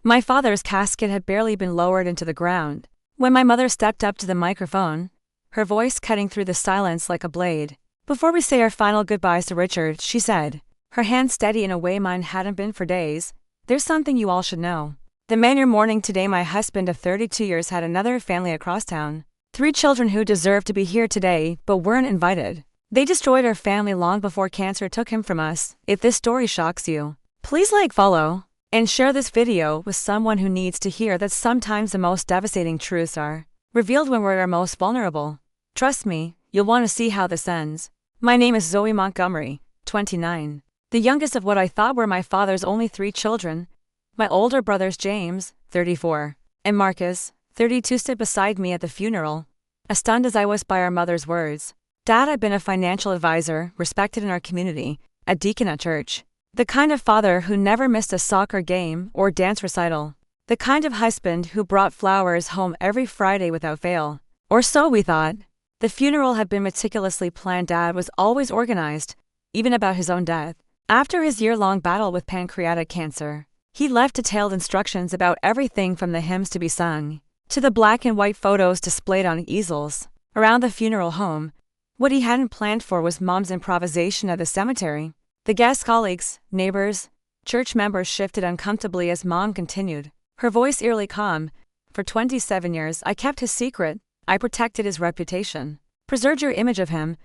My father's casket had barely been lowered into the ground when my mother stepped up to the microphone, her voice cutting through the silence like a blade. "Before we say our final goodbyes to Richard," she said, her hand steady in a way mine hadn't been for days, "there's something you all should know. The man you're mourning today, my husband of 32 years, had another family across town. 3 children who deserved to be here today but weren't invited. They destroyed our family long before cancer took him from us. If this story shocks you, please like, follow, and share this video with someone who needs to hear that sometimes the most devastating truths are revealed when we're at our most vulnerable. Trust me, you'll want to see how this ends." My name is Zoe Montgomery, 29. The youngest of what I thought were my father's only 3 children. My older brothers James, 34, and Marcus, 32, stood beside me at the funeral, as stunned as I was by our mother's words. Dad had been a financial advisor, respected in our community, a deacon at church. The kind of father who never missed a soccer game or dance recital. The kind of husband who brought flowers home every Friday without fail. Or so we thought. The funeral had been meticulously planned. Dad was always organized, even about his own death. After his year-long battle with pancreatic cancer, he left detailed instructions about everything from the hymns to be sung, to the black and white photos displayed on easels around the funeral home. What he hadn't planned for was Mom's improvisation at the cemetery. The guests, colleagues, neighbors, church members shifted uncomfortably as Mom continued, her voice eerily calm. "For 27 years, I kept his secret. I protected his reputation, preserved your image of him.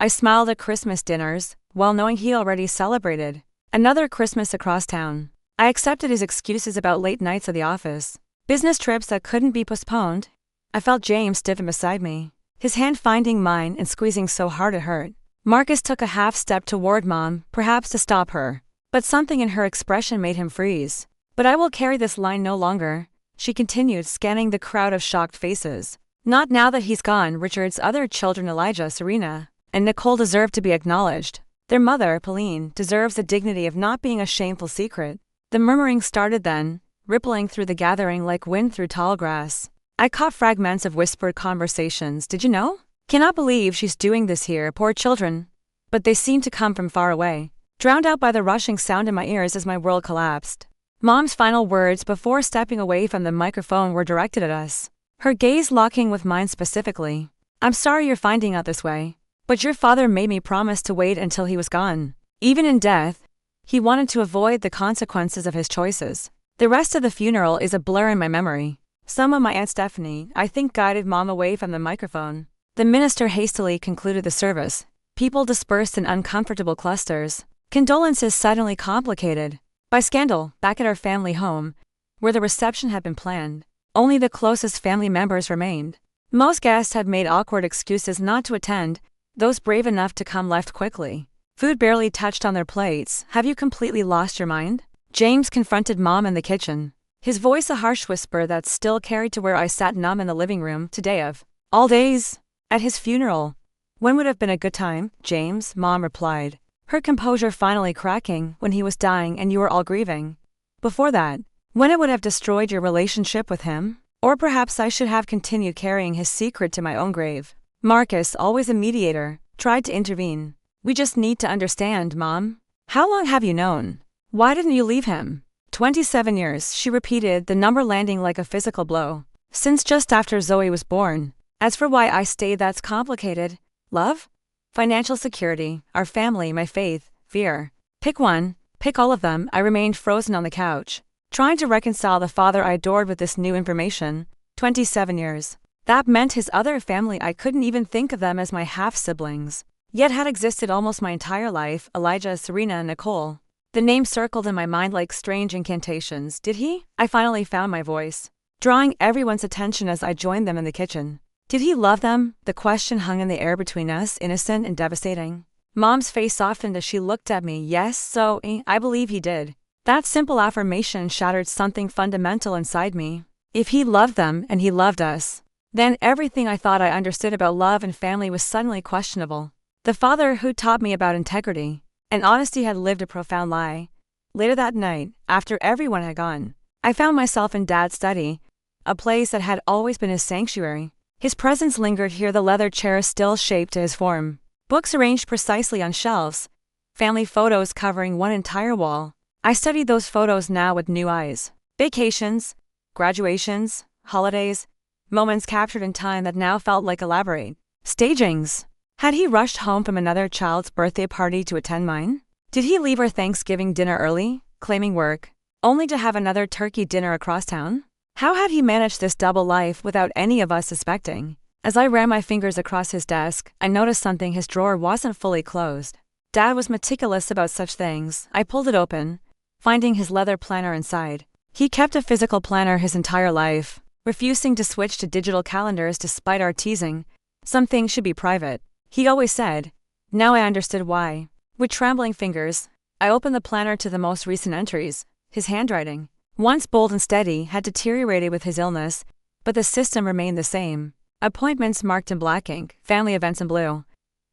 I smiled at Christmas dinners, while knowing he already celebrated another Christmas across town. I accepted his excuses about late nights at the office, business trips that couldn't be postponed." I felt James stiffen beside me, his hand finding mine and squeezing so hard it hurt. Marcus took a half step toward Mom, perhaps to stop her, but something in her expression made him freeze. "But I will carry this line no longer," she continued, scanning the crowd of shocked faces. "Not now that he's gone." Richard's other children, Elijah, Serena, and Nicole, deserve to be acknowledged. Their mother, Pauline, deserves the dignity of not being a shameful secret. The murmuring started then, rippling through the gathering like wind through tall grass. I caught fragments of whispered conversations. "Did you know? Cannot believe she's doing this here, poor children." But they seemed to come from far away, drowned out by the rushing sound in my ears as my world collapsed. Mom's final words before stepping away from the microphone were directed at us, her gaze locking with mine specifically. "I'm sorry you're finding out this way, but your father made me promise to wait until he was gone. Even in death, he wanted to avoid the consequences of his choices." The rest of the funeral is a blur in my memory. Some of my Aunt Stephanie, I think, guided Mom away from the microphone. The minister hastily concluded the service. People dispersed in uncomfortable clusters. Condolences suddenly complicated by scandal. Back at our family home, where the reception had been planned, only the closest family members remained. Most guests had made awkward excuses not to attend. Those brave enough to come left quickly. Food barely touched on their plates. "Have you completely lost your mind?" James confronted Mom in the kitchen, his voice a harsh whisper that still carried to where I sat numb in the living room. "Today of all days, at his funeral. When would have been a good time, James?" Mom replied, her composure finally cracking. "When he was dying and you were all grieving. Before that, when it would have destroyed your relationship with him? Or perhaps I should have continued carrying his secret to my own grave." Marcus, always a mediator, tried to intervene. "We just need to understand, Mom. How long have you known? Why didn't you leave him?" 27 years, she repeated, the number landing like a physical blow. "Since just after Zoe was born. As for why I stayed, that's complicated. Love? Financial security, our family, my faith, fear. Pick one, pick all of them." I remained frozen on the couch, trying to reconcile the father I adored with this new information. 27 years. That meant his other family. I couldn't even think of them as my half-siblings, yet had existed almost my entire life. Elijah, Serena, and Nicole. The names circled in my mind like strange incantations. Did he? I finally found my voice, drawing everyone's attention as I joined them in the kitchen. Did he love them? The question hung in the air between us, innocent and devastating. Mom's face softened as she looked at me. "Yes, Zoe, I believe he did." That simple affirmation shattered something fundamental inside me. If he loved them and he loved us, then everything I thought I understood about love and family was suddenly questionable. The father who taught me about integrity and honesty had lived a profound lie. Later that night, after everyone had gone, I found myself in Dad's study, a place that had always been his sanctuary. His presence lingered here, the leather chair still shaped to his form, books arranged precisely on shelves, family photos covering one entire wall. I studied those photos now with new eyes. Vacations, graduations, holidays, moments captured in time that now felt like elaborate stagings. Had he rushed home from another child's birthday party to attend mine? Did he leave our Thanksgiving dinner early, claiming work, only to have another turkey dinner across town? How had he managed this double life without any of us suspecting? As I ran my fingers across his desk, I noticed something: his drawer wasn't fully closed. Dad was meticulous about such things. I pulled it open, finding his leather planner inside. He kept a physical planner his entire life, refusing to switch to digital calendars despite our teasing. Some things should be private, he always said. Now I understood why. With trembling fingers, I opened the planner to the most recent entries. His handwriting, once bold and steady, had deteriorated with his illness, but the system remained the same. Appointments marked in black ink, family events in blue.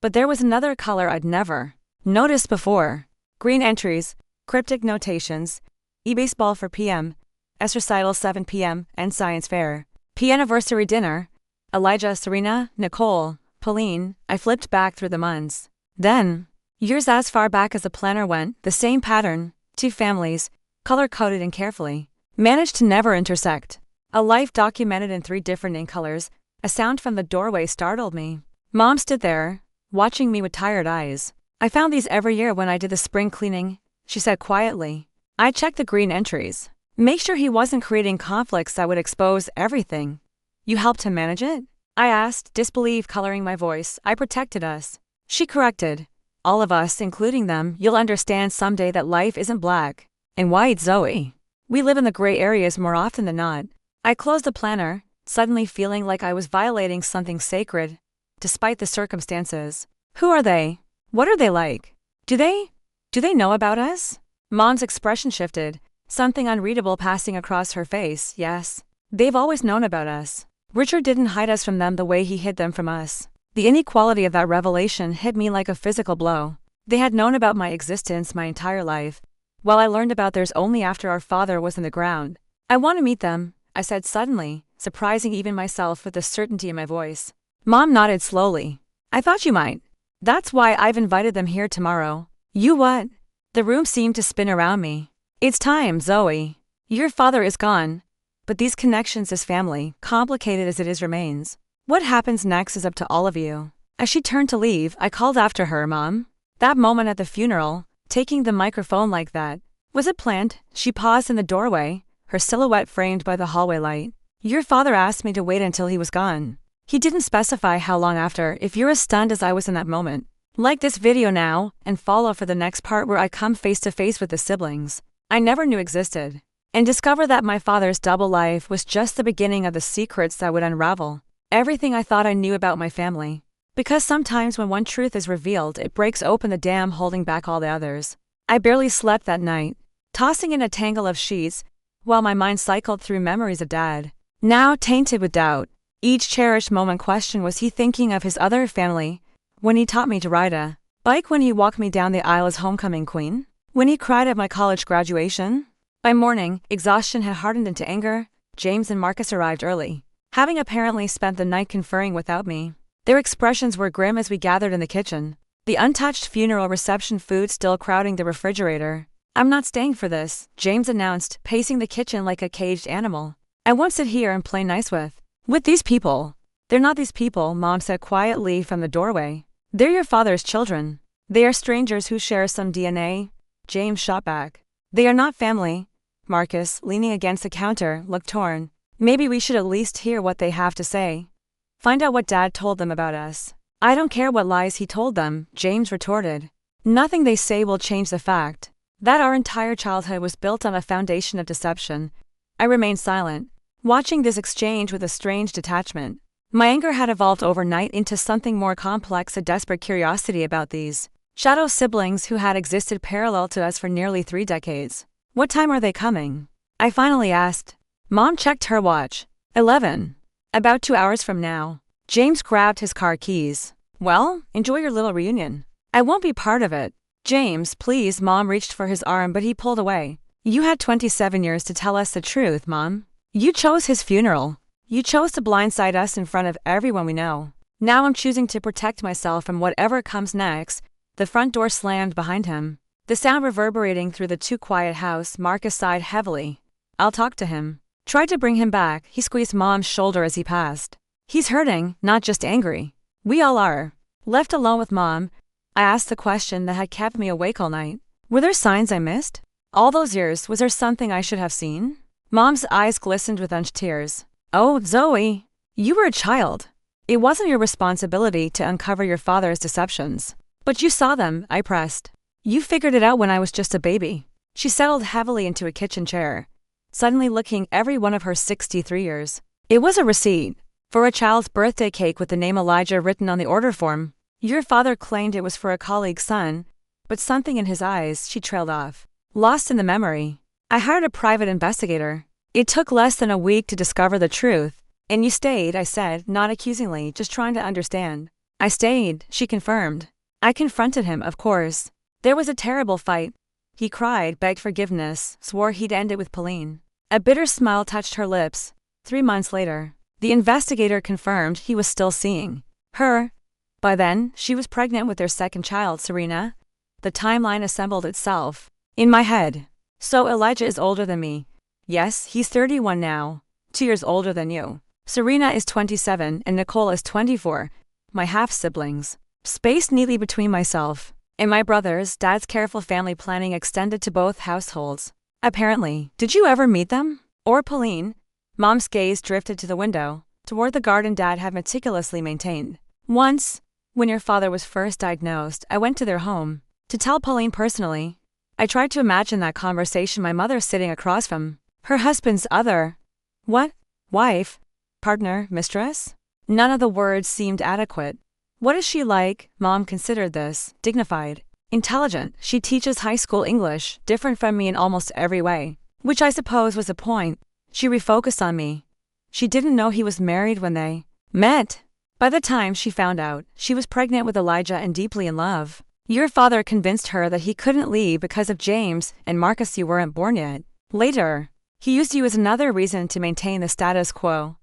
But there was another color I'd never noticed before. Green entries, cryptic notations, e-baseball for PM, S recital 7 PM, and science fair. P-anniversary dinner, Elijah, Serena, Nicole, Pauline. I flipped back through the months. Then, years as far back as the planner went, the same pattern, 2 families, color-coded and carefully managed to never intersect. A life documented in 3 different ink colors. A sound from the doorway startled me. Mom stood there, watching me with tired eyes. I found these every year when I did the spring cleaning, she said quietly. I checked the green entries. Make sure he wasn't creating conflicts that would expose everything. You helped him manage it? I asked, disbelief coloring my voice. I protected us. She corrected. All of us, including them. You'll understand someday that life isn't black and white, Zoe. We live in the gray areas more often than not. I closed the planner, suddenly feeling like I was violating something sacred, despite the circumstances. Who are they? What are they like? Do they know about us? Mom's expression shifted, something unreadable passing across her face. Yes, they've always known about us. Richard didn't hide us from them the way he hid them from us. The inequality of that revelation hit me like a physical blow. They had known about my existence my entire life, while I learned about theirs only after our father was in the ground. I want to meet them, I said suddenly, surprising even myself with the certainty in my voice. Mom nodded slowly. I thought you might. That's why I've invited them here tomorrow. You what? The room seemed to spin around me. It's time, Zoe. Your father is gone. But these connections, this family, complicated as it is, remains. What happens next is up to all of you. As she turned to leave, I called after her, Mom. That moment at the funeral, taking the microphone like that. Was it planned? She paused in the doorway, her silhouette framed by the hallway light. Your father asked me to wait until he was gone. He didn't specify how long after. If you're as stunned as I was in that moment, like this video now, and follow for the next part where I come face to face with the siblings I never knew existed, and discover that my father's double life was just the beginning of the secrets that would unravel everything I thought I knew about my family. Because sometimes when one truth is revealed, it breaks open the dam holding back all the others. I barely slept that night, tossing in a tangle of sheets, while my mind cycled through memories of Dad, now tainted with doubt. Each cherished moment questioned: was he thinking of his other family? When he taught me to ride a bike, when he walked me down the aisle as homecoming queen, when he cried at my college graduation. By morning, exhaustion had hardened into anger. James and Marcus arrived early, having apparently spent the night conferring without me. Their expressions were grim as we gathered in the kitchen, the untouched funeral reception food still crowding the refrigerator. I'm not staying for this, James announced, pacing the kitchen like a caged animal. I won't sit here and play nice with these people. They're not these people, Mom said quietly from the doorway. They're your father's children. They are strangers who share some DNA. James shot back. They are not family. Marcus, leaning against the counter, looked torn. Maybe we should at least hear what they have to say. Find out what Dad told them about us. I don't care what lies he told them, James retorted. Nothing they say will change the fact that our entire childhood was built on a foundation of deception. I remained silent, watching this exchange with a strange detachment. My anger had evolved overnight into something more complex, a desperate curiosity about these shadow siblings who had existed parallel to us for nearly 3 decades. What time are they coming? I finally asked. Mom checked her watch. 11. About 2 hours from now. James grabbed his car keys. Well, enjoy your little reunion. I won't be part of it. James, please. Mom reached for his arm, but he pulled away. You had 27 years to tell us the truth, Mom. You chose his funeral. You chose to blindside us in front of everyone we know. Now I'm choosing to protect myself from whatever comes next. The front door slammed behind him, the sound reverberating through the too quiet house. Marcus sighed heavily. I'll talk to him. Tried to bring him back, he squeezed Mom's shoulder as he passed. He's hurting, not just angry. We all are. Left alone with Mom, I asked the question that had kept me awake all night. Were there signs I missed? All those years, was there something I should have seen? Mom's eyes glistened with unshed tears. Oh, Zoe, you were a child. It wasn't your responsibility to uncover your father's deceptions. But you saw them, I pressed. You figured it out when I was just a baby. She settled heavily into a kitchen chair, suddenly looking every one of her 63 years. It was a receipt for a child's birthday cake with the name Elijah written on the order form. Your father claimed it was for a colleague's son, but something in his eyes, she trailed off. Lost in the memory. I hired a private investigator. It took less than a week to discover the truth. And you stayed, I said, not accusingly, just trying to understand. I stayed, she confirmed. I confronted him, of course. There was a terrible fight. He cried, begged forgiveness, swore he'd end it with Pauline. A bitter smile touched her lips. 3 months later, the investigator confirmed he was still seeing her. By then, she was pregnant with their second child, Serena. The timeline assembled itself in my head. So Elijah is older than me. Yes, he's 31 now, 2 years older than you. Serena is 27 and Nicole is 24, my half-siblings. Spaced neatly between myself and my brothers, Dad's careful family planning extended to both households. Apparently, did you ever meet them? Or Pauline? Mom's gaze drifted to the window, toward the garden Dad had meticulously maintained. Once, when your father was first diagnosed, I went to their home to tell Pauline personally. I tried to imagine that conversation, my mother sitting across from her husband's other, what? Wife? Partner? Mistress? None of the words seemed adequate. What is she like? Mom considered this, dignified. Intelligent, she teaches high school English, different from me in almost every way. Which I suppose was a point. She refocused on me. She didn't know he was married when they met. By the time she found out, she was pregnant with Elijah and deeply in love. Your father convinced her that he couldn't leave because of James and Marcus. You weren't born yet. Later, he used you as another reason to maintain the status quo.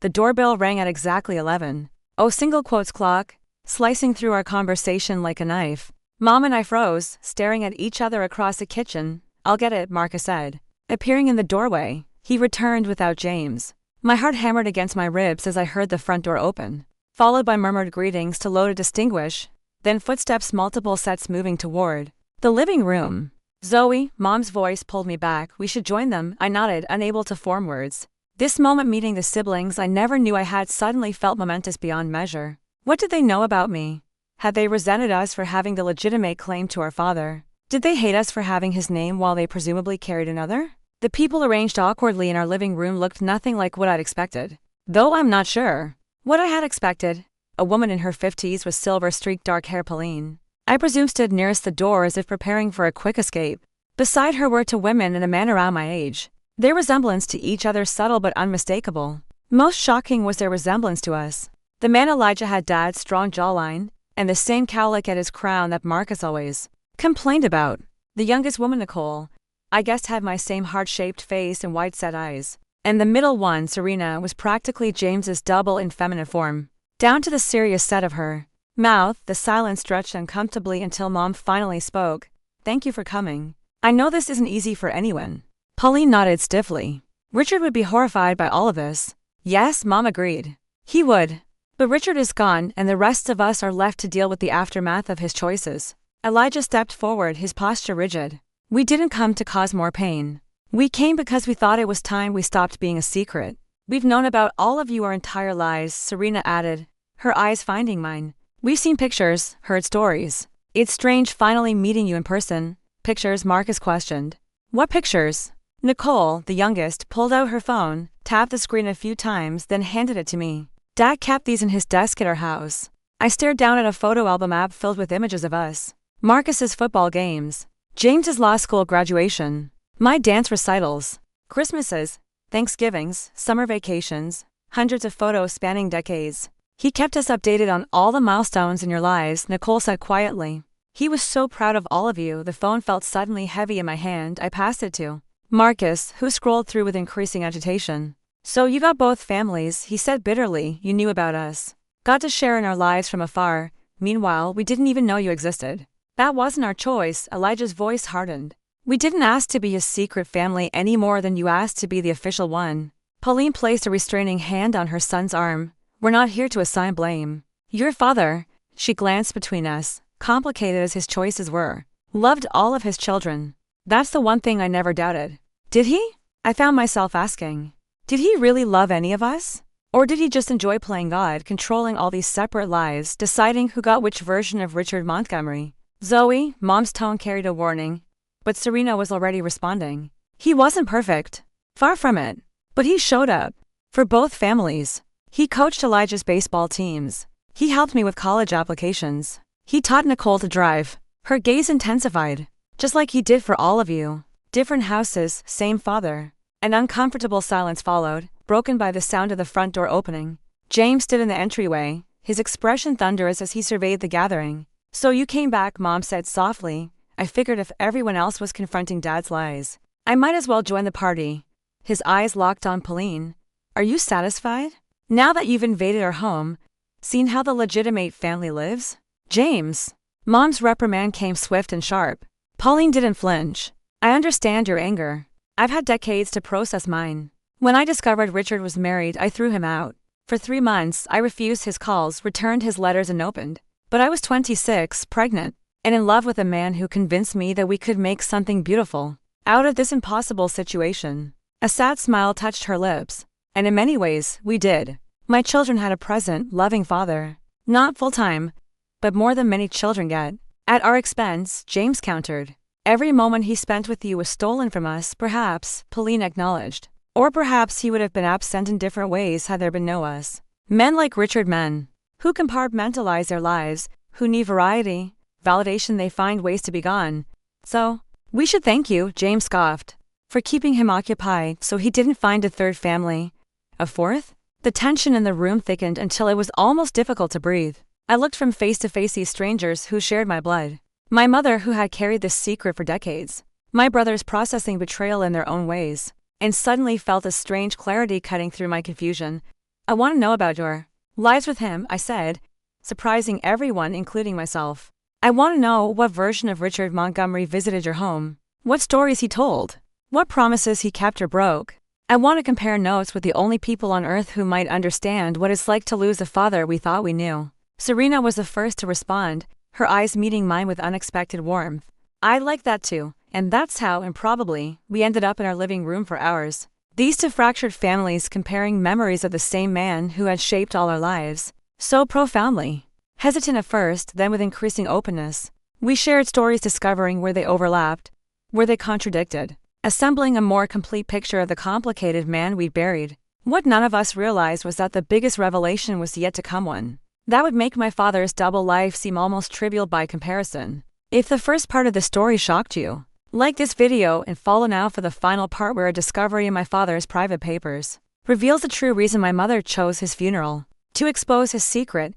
The doorbell rang at exactly 11. Oh, single quotes clock, slicing through our conversation like a knife. Mom and I froze, staring at each other across the kitchen. I'll get it, Marcus said. Appearing in the doorway, he returned without James. My heart hammered against my ribs as I heard the front door open, followed by murmured greetings to low to distinguish, then footsteps, multiple sets moving toward the living room. Zoe, Mom's voice pulled me back. We should join them, I nodded, unable to form words. This moment meeting the siblings I never knew I had suddenly felt momentous beyond measure. What did they know about me? Had they resented us for having the legitimate claim to our father? Did they hate us for having his name while they presumably carried another? The people arranged awkwardly in our living room looked nothing like what I'd expected. Though I'm not sure what I had expected. A woman in her 50s with silver-streaked dark hair, Pauline, I presume, stood nearest the door as if preparing for a quick escape. Beside her were two women and a man around my age. Their resemblance to each other subtle but unmistakable. Most shocking was their resemblance to us. The man Elijah had Dad's strong jawline, and the same cowlick at his crown that Marcus always complained about. The youngest woman, Nicole, I guessed had my same heart-shaped face and wide-set eyes. And the middle one, Serena, was practically James's double in feminine form. Down to the serious set of her mouth, the silence stretched uncomfortably until Mom finally spoke. Thank you for coming. I know this isn't easy for anyone. Pauline nodded stiffly. Richard would be horrified by all of this. Yes, Mom agreed. He would. But Richard is gone, and the rest of us are left to deal with the aftermath of his choices. Elijah stepped forward, his posture rigid. We didn't come to cause more pain. We came because we thought it was time we stopped being a secret. We've known about all of you our entire lives, Serena added, her eyes finding mine. We've seen pictures, heard stories. It's strange finally meeting you in person. Pictures, Marcus questioned. What pictures? Nicole, the youngest, pulled out her phone, tapped the screen a few times, then handed it to me. Dad kept these in his desk at our house. I stared down at a photo album app filled with images of us. Marcus's football games. James's law school graduation. My dance recitals. Christmases. Thanksgivings. Summer vacations. Hundreds of photos spanning decades. He kept us updated on all the milestones in your lives, Nicole said quietly. He was so proud of all of you. The phone felt suddenly heavy in my hand. I passed it to Marcus, who scrolled through with increasing agitation. So you got both families, he said bitterly. You knew about us. Got to share in our lives from afar. Meanwhile, we didn't even know you existed. That wasn't our choice, Elijah's voice hardened. We didn't ask to be a secret family any more than you asked to be the official one. Pauline placed a restraining hand on her son's arm. We're not here to assign blame. Your father, she glanced between us, complicated as his choices were, loved all of his children. That's the one thing I never doubted. Did he? I found myself asking. Did he really love any of us? Or did he just enjoy playing God, controlling all these separate lives, deciding who got which version of Richard Montgomery? Zoe, Mom's tone carried a warning, but Serena was already responding. He wasn't perfect. Far from it. But he showed up. For both families. He coached Elijah's baseball teams. He helped me with college applications. He taught Nicole to drive. Her gaze intensified. Just like he did for all of you. Different houses, same father. An uncomfortable silence followed, broken by the sound of the front door opening. James stood in the entryway, his expression thunderous as he surveyed the gathering. So you came back, Mom said softly. I figured if everyone else was confronting Dad's lies, I might as well join the party. His eyes locked on Pauline. Are you satisfied? Now that you've invaded our home, seen how the legitimate family lives? James. Mom's reprimand came swift and sharp. Pauline didn't flinch. I understand your anger. I've had decades to process mine. When I discovered Richard was married, I threw him out. For 3 months, I refused his calls, returned his letters and opened. But I was 26, pregnant, and in love with a man who convinced me that we could make something beautiful out of this impossible situation. A sad smile touched her lips. And in many ways, we did. My children had a present, loving father. Not full-time, but more than many children get. At our expense, James countered. Every moment he spent with you was stolen from us, perhaps, Pauline acknowledged. Or perhaps he would have been absent in different ways had there been no us. Men like Richard, men who compartmentalize their lives, who need variety, validation, they find ways to be gone. So, we should thank you, James scoffed, for keeping him occupied so he didn't find a third family. A fourth? The tension in the room thickened until it was almost difficult to breathe. I looked from face to face these strangers who shared my blood. My mother who had carried this secret for decades. My brothers processing betrayal in their own ways. And suddenly felt a strange clarity cutting through my confusion. I want to know about your lives with him, I said, surprising everyone, including myself. I want to know what version of Richard Montgomery visited your home. What stories he told. What promises he kept or broke. I want to compare notes with the only people on earth who might understand what it's like to lose a father we thought we knew. Serena was the first to respond, her eyes meeting mine with unexpected warmth. I'd like that too, and that's how, improbably, we ended up in our living room for hours. These two fractured families comparing memories of the same man who had shaped all our lives, so profoundly. Hesitant at first, then with increasing openness, we shared stories, discovering where they overlapped, where they contradicted, assembling a more complete picture of the complicated man we'd buried. What none of us realized was that the biggest revelation was yet to come, one that would make my father's double life seem almost trivial by comparison. If the first part of the story shocked you, like this video and follow now for the final part, where a discovery in my father's private papers reveals the true reason my mother chose his funeral, to expose his secret,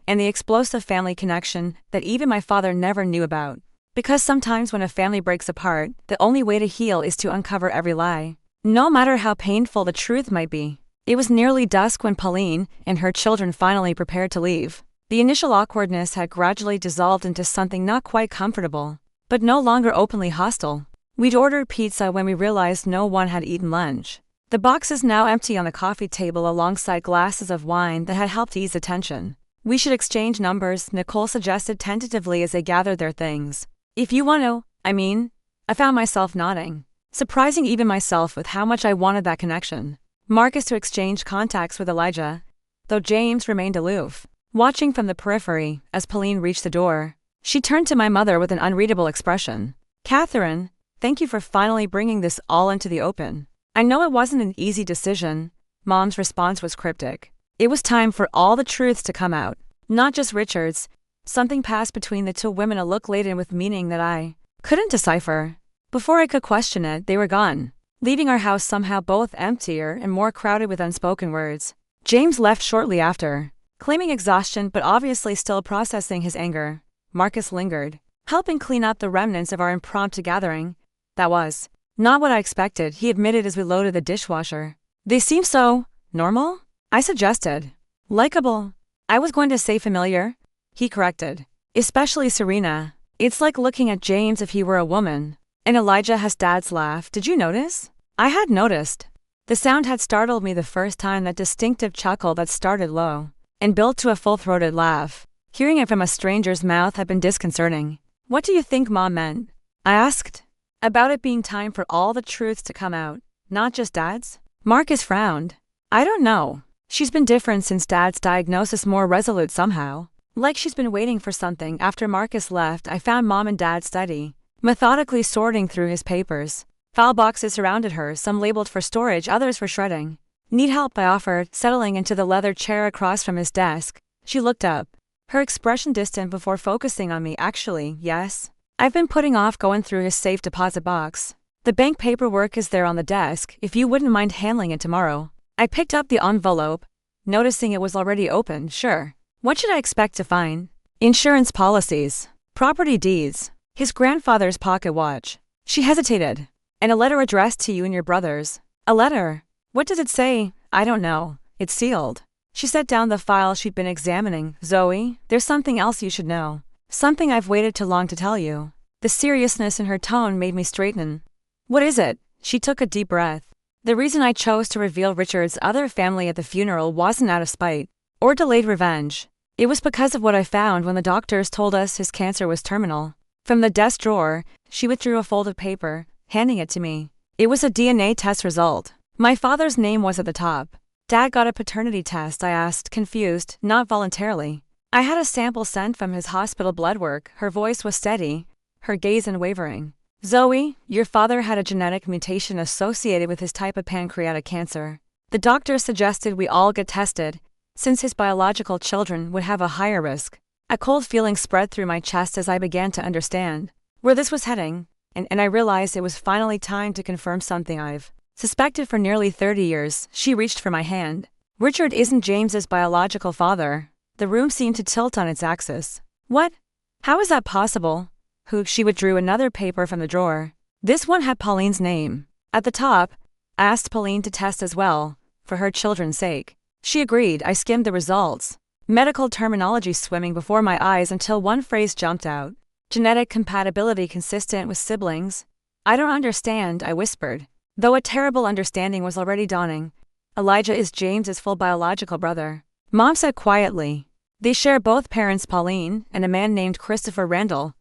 and the explosive family connection that even my father never knew about. Because sometimes when a family breaks apart, the only way to heal is to uncover every lie, no matter how painful the truth might be. It was nearly dusk when Pauline and her children finally prepared to leave. The initial awkwardness had gradually dissolved into something not quite comfortable, but no longer openly hostile. We'd ordered pizza when we realized no one had eaten lunch. The boxes now empty on the coffee table alongside glasses of wine that had helped ease the tension. We should exchange numbers, Nicole suggested tentatively as they gathered their things. If you want to, I found myself nodding, surprising even myself with how much I wanted that connection. Marcus to exchange contacts with Elijah, though James remained aloof, watching from the periphery. As Pauline reached the door, she turned to my mother with an unreadable expression. Catherine, thank you for finally bringing this all into the open. I know it wasn't an easy decision. Mom's response was cryptic. It was time for all the truths to come out, not just Richard's. Something passed between the two women, a look laden with meaning that I couldn't decipher. Before I could question it, they were gone, leaving our house somehow both emptier and more crowded with unspoken words. James left shortly after, claiming exhaustion but obviously still processing his anger. Marcus lingered, helping clean up the remnants of our impromptu gathering. That was not what I expected, he admitted as we loaded the dishwasher. They seem so normal? I suggested. Likeable. I was going to say familiar, he corrected. Especially Serena. It's like looking at James if he were a woman. And Elijah has Dad's laugh. Did you notice? I had noticed. The sound had startled me the first time, that distinctive chuckle that started low and built to a full-throated laugh. Hearing it from a stranger's mouth had been disconcerting. What do you think Mom meant? I asked. About it being time for all the truths to come out, not just Dad's? Marcus frowned. I don't know. She's been different since Dad's diagnosis, more resolute somehow. Like she's been waiting for something. After Marcus left, I found Mom in Dad's study, methodically sorting through his papers. File boxes surrounded her, some labeled for storage, others for shredding. Need help? I offered, settling into the leather chair across from his desk. She looked up, her expression distant before focusing on me. Actually, yes. I've been putting off going through his safe deposit box. The bank paperwork is there on the desk, if you wouldn't mind handling it tomorrow. I picked up the envelope, noticing it was already open. Sure. What should I expect to find? Insurance policies, property deeds, his grandfather's pocket watch. She hesitated. And a letter addressed to you and your brothers. A letter? What does it say? I don't know. It's sealed. She set down the file she'd been examining. Zoe, there's something else you should know. Something I've waited too long to tell you. The seriousness in her tone made me straighten. What is it? She took a deep breath. The reason I chose to reveal Richard's other family at the funeral wasn't out of spite or delayed revenge. It was because of what I found when the doctors told us his cancer was terminal. From the desk drawer, she withdrew a folded paper, handing it to me. It was a DNA test result. My father's name was at the top. Dad got a paternity test, I asked, confused, not voluntarily. I had a sample sent from his hospital blood work. Her voice was steady, her gaze unwavering. Zoe, your father had a genetic mutation associated with his type of pancreatic cancer. The doctor suggested we all get tested, since his biological children would have a higher risk. A cold feeling spread through my chest as I began to understand where this was heading, and I realized it was finally time to confirm something I've suspected for nearly 30 years. She reached for my hand. Richard isn't James's biological father. The room seemed to tilt on its axis. What? How is that possible? She withdrew another paper from the drawer. This one had Pauline's name at the top. I asked Pauline to test as well, for her children's sake. She agreed. I skimmed the results, medical terminology swimming before my eyes until one phrase jumped out. Genetic compatibility consistent with siblings. I don't understand, I whispered, though a terrible understanding was already dawning. Elijah is James's full biological brother. Mom said quietly. They share both parents, Pauline, and a man named Christopher Randall.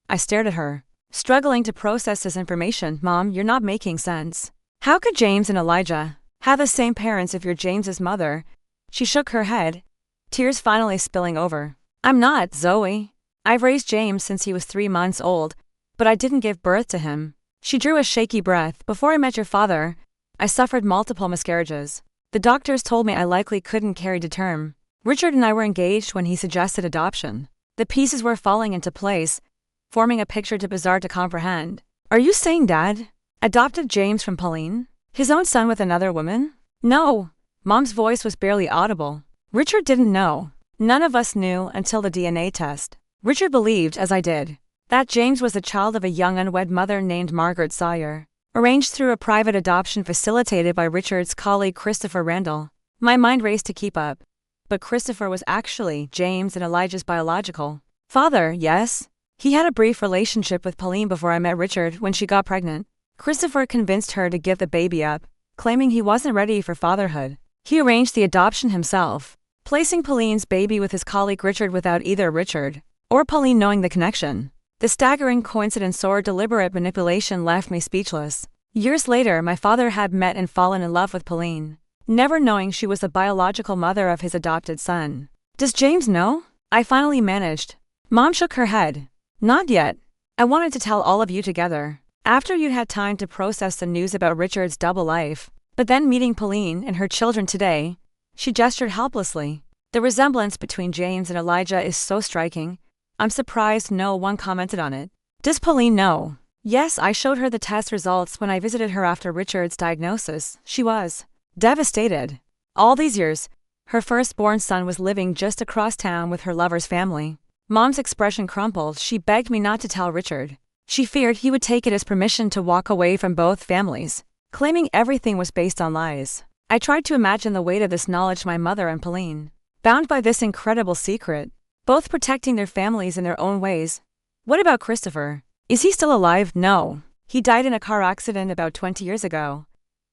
I stared at her, struggling to process this information. Mom, you're not making sense. How could James and Elijah have the same parents if you're James's mother? She shook her head, tears finally spilling over. I'm not, Zoe. I've raised James since he was 3 months old, but I didn't give birth to him. She drew a shaky breath. Before I met your father, I suffered multiple miscarriages. The doctors told me I likely couldn't carry to term. Richard and I were engaged when he suggested adoption. The pieces were falling into place, forming a picture too bizarre to comprehend. Are you saying Dad adopted James from Pauline? His own son with another woman? No. Mom's voice was barely audible. Richard didn't know. None of us knew until the DNA test. Richard believed, as I did, that James was the child of a young unwed mother named Margaret Sawyer, arranged through a private adoption facilitated by Richard's colleague Christopher Randall. My mind raced to keep up. But Christopher was actually James and Elijah's biological father, yes? He had a brief relationship with Pauline before I met Richard when she got pregnant. Christopher convinced her to give the baby up, claiming he wasn't ready for fatherhood. He arranged the adoption himself, placing Pauline's baby with his colleague Richard without either Richard or Pauline knowing the connection. The staggering coincidence or deliberate manipulation left me speechless. Years later, my father had met and fallen in love with Pauline, never knowing she was the biological mother of his adopted son. Does James know? I finally managed. Mom shook her head. Not yet. I wanted to tell all of you together, after you'd had time to process the news about Richard's double life. But then meeting Pauline and her children today, she gestured helplessly. The resemblance between James and Elijah is so striking. I'm surprised no one commented on it. Does Pauline know? Yes, I showed her the test results when I visited her after Richard's diagnosis. She was devastated. All these years, her firstborn son was living just across town with her lover's family. Mom's expression crumpled. She begged me not to tell Richard. She feared he would take it as permission to walk away from both families, claiming everything was based on lies. I tried to imagine the weight of this knowledge, my mother and Pauline, bound by this incredible secret, both protecting their families in their own ways. What about Christopher? Is he still alive? No. He died in a car accident about 20 years ago.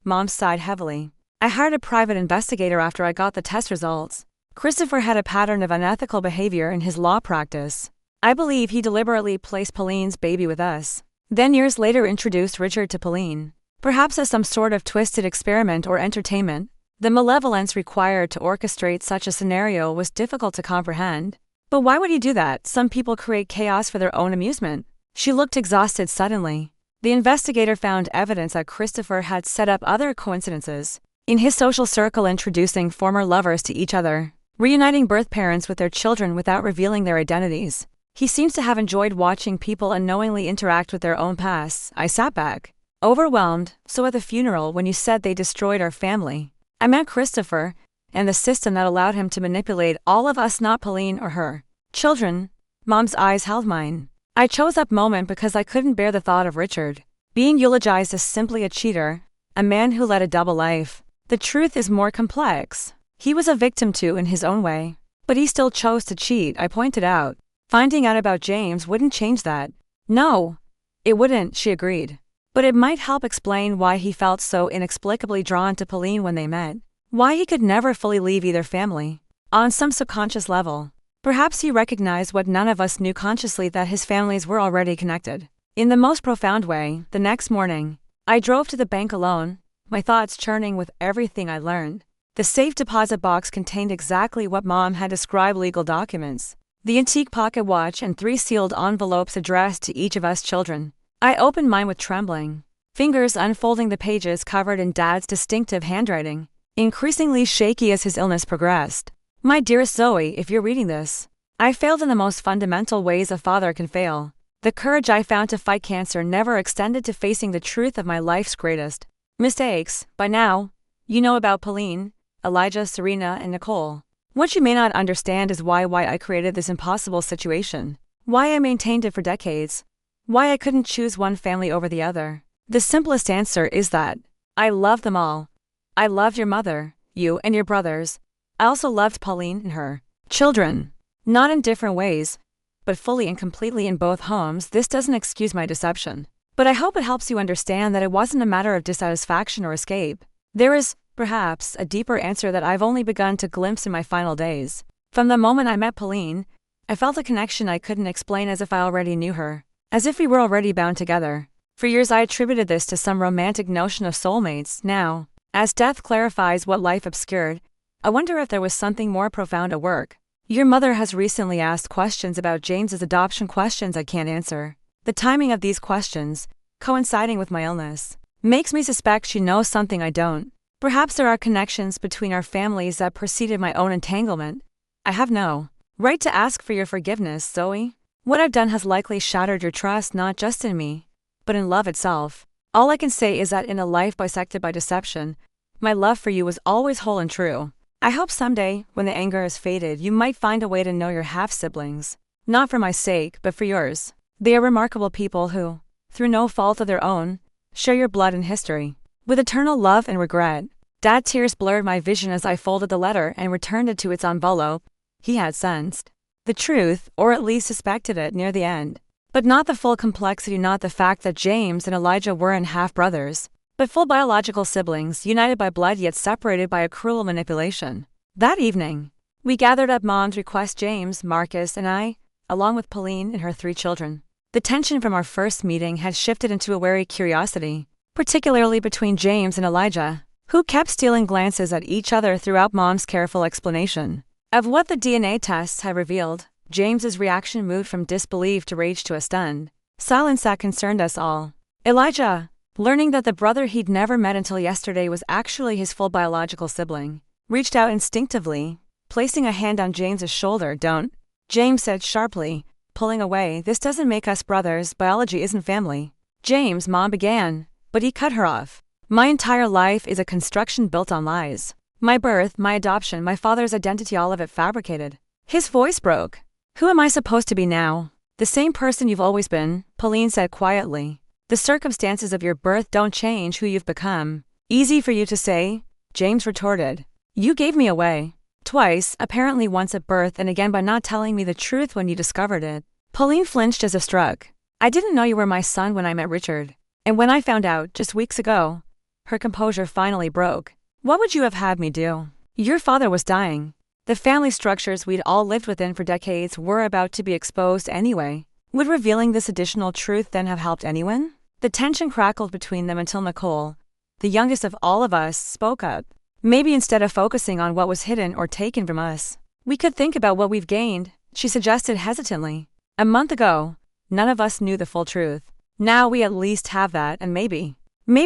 Mom sighed heavily. I hired a private investigator after I got the test results. Christopher had a pattern of unethical behavior in his law practice. I believe he deliberately placed Pauline's baby with us, then years later introduced Richard to Pauline, perhaps as some sort of twisted experiment or entertainment. The malevolence required to orchestrate such a scenario was difficult to comprehend. But why would he do that? Some people create chaos for their own amusement. She looked exhausted suddenly. The investigator found evidence that Christopher had set up other coincidences in his social circle, introducing former lovers to each other, reuniting birth parents with their children without revealing their identities. He seems to have enjoyed watching people unknowingly interact with their own pasts. I sat back, overwhelmed. So at the funeral, when you said they destroyed our family, I meant Christopher and the system that allowed him to manipulate all of us, not Pauline or her children. Mom's eyes held mine. I chose that moment because I couldn't bear the thought of Richard being eulogized as simply a cheater, a man who led a double life. The truth is more complex. He was a victim too in his own way, but he still chose to cheat, I pointed out. Finding out about James wouldn't change that. No, it wouldn't, she agreed. But it might help explain why he felt so inexplicably drawn to Pauline when they met. Why he could never fully leave either family. On some subconscious level, perhaps he recognized what none of us knew consciously, that his families were already connected. In the most profound way, the next morning, I drove to the bank alone, my thoughts churning with everything I learned. The safe deposit box contained exactly what Mom had described: legal documents, the antique pocket watch, and 3 sealed envelopes addressed to each of us children. I opened mine with trembling fingers, unfolding the pages covered in Dad's distinctive handwriting, increasingly shaky as his illness progressed. My dearest Zoe, if you're reading this, I failed in the most fundamental ways a father can fail. The courage I found to fight cancer never extended to facing the truth of my life's greatest mistakes. By now, you know about Pauline, Elijah, Serena, and Nicole. What you may not understand is why I created this impossible situation. Why I maintained it for decades. Why I couldn't choose one family over the other. The simplest answer is that I loved them all. I loved your mother, you, and your brothers. I also loved Pauline and her children. Not in different ways, but fully and completely in both homes. This doesn't excuse my deception, but I hope it helps you understand that it wasn't a matter of dissatisfaction or escape. There is, perhaps, a deeper answer that I've only begun to glimpse in my final days. From the moment I met Pauline, I felt a connection I couldn't explain, as if I already knew her, as if we were already bound together. For years I attributed this to some romantic notion of soulmates. Now, as death clarifies what life obscured, I wonder if there was something more profound at work. Your mother has recently asked questions about James's adoption, questions I can't answer. The timing of these questions, coinciding with my illness, makes me suspect she knows something I don't. Perhaps there are connections between our families that preceded my own entanglement. I have no right to ask for your forgiveness, Zoe. What I've done has likely shattered your trust, not just in me, but in love itself. All I can say is that in a life bisected by deception, my love for you was always whole and true. I hope someday, when the anger has faded, you might find a way to know your half-siblings. Not for my sake, but for yours. They are remarkable people who, through no fault of their own, share your blood and history. With eternal love and regret. Dad, tears blurred my vision as I folded the letter and returned it to its envelope. He had sensed the truth, or at least suspected it, near the end. But not the full complexity, not the fact that James and Elijah weren't half-brothers, but full biological siblings, united by blood yet separated by a cruel manipulation. That evening, we gathered at Mom's request, James, Marcus, and I, along with Pauline and her 3 children. The tension from our first meeting had shifted into a wary curiosity, particularly between James and Elijah, who kept stealing glances at each other throughout Mom's careful explanation of what the DNA tests had revealed. James's reaction moved from disbelief to rage to a stunned silence that concerned us all. Elijah, learning that the brother he'd never met until yesterday was actually his full biological sibling, reached out instinctively, placing a hand on James's shoulder. Don't, James said sharply, pulling away. This doesn't make us brothers. Biology isn't family. James, Mom began, but he cut her off. My entire life is a construction built on lies. My birth, my adoption, my father's identity, all of it fabricated. His voice broke. Who am I supposed to be now? The same person you've always been, Pauline said quietly. The circumstances of your birth don't change who you've become. Easy for you to say, James retorted. You gave me away. Twice, apparently once at birth and again by not telling me the truth when you discovered it. Pauline flinched as if struck. I didn't know you were my son when I met Richard. And when I found out, just weeks ago, her composure finally broke. What would you have had me do? Your father was dying. The family structures we'd all lived within for decades were about to be exposed anyway. Would revealing this additional truth then have helped anyone? The tension crackled between them until Nicole, the youngest of all of us, spoke up. Maybe instead of focusing on what was hidden or taken from us, we could think about what we've gained, she suggested hesitantly. A month ago, none of us knew the full truth. Now we at least have that, and maybe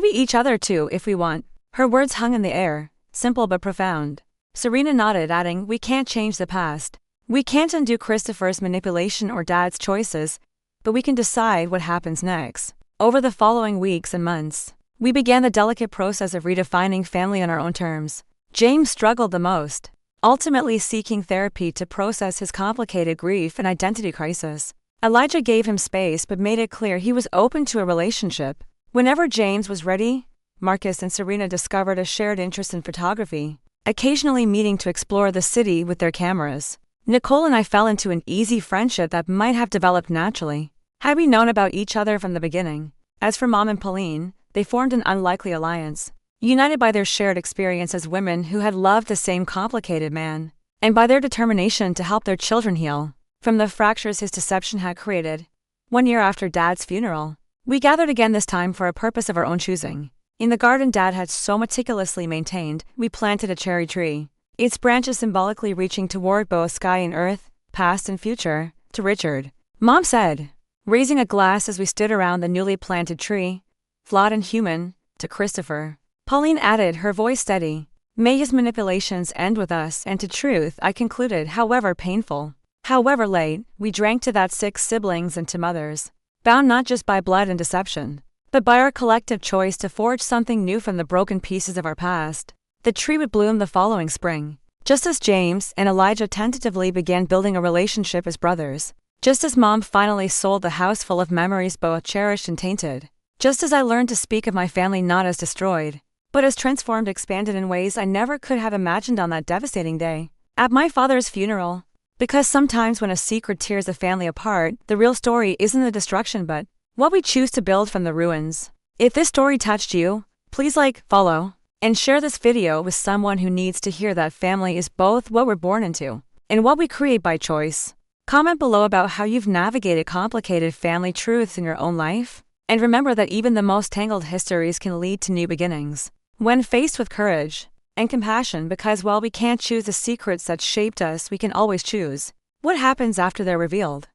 each other too if we want. Her words hung in the air, simple but profound. Serena nodded, adding, we can't change the past. We can't undo Christopher's manipulation or Dad's choices, but we can decide what happens next. Over the following weeks and months, we began the delicate process of redefining family on our own terms. James struggled the most, ultimately seeking therapy to process his complicated grief and identity crisis. Elijah gave him space but made it clear he was open to a relationship. Whenever James was ready, Marcus and Serena discovered a shared interest in photography, occasionally meeting to explore the city with their cameras. Nicole and I fell into an easy friendship that might have developed naturally, had we known about each other from the beginning. As for Mom and Pauline, they formed an unlikely alliance, united by their shared experience as women who had loved the same complicated man, and by their determination to help their children heal from the fractures his deception had created. 1 year after Dad's funeral, we gathered again, this time for a purpose of our own choosing. In the garden Dad had so meticulously maintained, we planted a cherry tree, its branches symbolically reaching toward both sky and earth, past and future. To Richard, Mom said, raising a glass as we stood around the newly planted tree. Flawed and human. To Christopher, Pauline added, her voice steady, may his manipulations end with us. And to Truth, I concluded, however painful, however late, we drank to that 6 siblings and to mothers, bound not just by blood and deception, but by our collective choice to forge something new from the broken pieces of our past. The tree would bloom the following spring, just as James and Elijah tentatively began building a relationship as brothers, just as Mom finally sold the house full of memories both cherished and tainted, just as I learned to speak of my family not as destroyed, but as transformed, expanded in ways I never could have imagined on that devastating day, at my father's funeral. Because sometimes when a secret tears a family apart, the real story isn't the destruction but what we choose to build from the ruins. If this story touched you, please like, follow, and share this video with someone who needs to hear that family is both what we're born into and what we create by choice. Comment below about how you've navigated complicated family truths in your own life. And remember that even the most tangled histories can lead to new beginnings, when faced with courage and compassion, because while we can't choose the secrets that shaped us, we can always choose what happens after they're revealed.